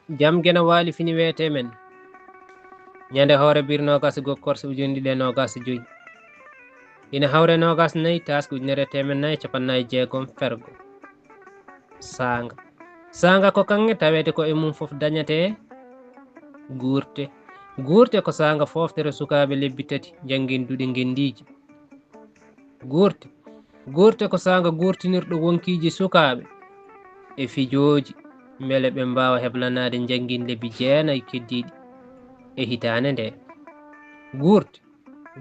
jam gena waali fini weete men ñande hoore bir nogas go korse ujundi ɗe nogas joyi ina hawre nogas nayi taske ujunere temen nayi capannayi jeegom fergo sanga sanga ko kange tawede ko e mum fof dañate guurte ko sanga foftere sukaɓe lebbi tati janginduɗe gendiji guurte ko sanga gurtinirɗo wonkiji sukaɓe e fijoji beele ɓe mbawa heblanade jangin lebbi jeenayi keddiɗi e hitande nde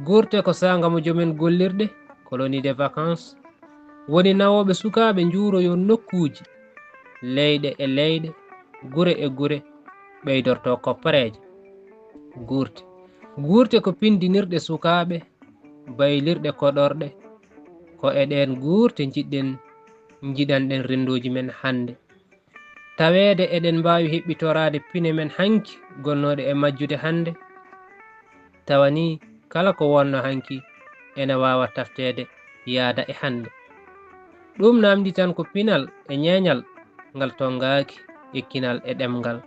guurte ko sanga mo jomen gollirɗe colonie de vacances woni nawoɓe sukaɓe juuroyo nokkuji leyɗe e leyɗe gure e gure ɓeydorto koppareje guurte ko pindinirɗe sukaɓe baylirɗe koɗorɗe ko eɗen guurte jiɗanɗen rendoji men hande tawede eɗen mbawi heɓɓitorade pine men hanki gonnoɗe e majjude hande tawani kala ko wonno hanki ene wawa taftede yaada e hande ɗum namdi tan ko pinal e ñeñal ngal tongaki ekkinal e ɗemgal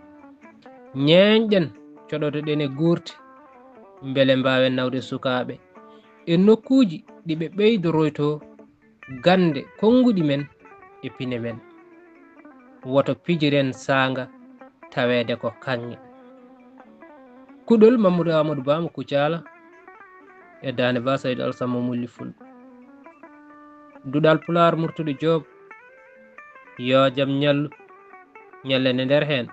ñeñƴen coɗotoɗen e guurte beele mbawen nawde sukaɓe e nokkuji ɗiɓe ɓeydoroyto gande konguɗi men e pine men woto pijiren sanga tawede ko kanŋe kuɗol Mamadou Amadou Ba mo Kucala e Dande Ba Saydou Alassane mo Mulli Fulɓe duɗal Pulaar Murtuɗo Joob yo jaam ñallu ñallene nder hen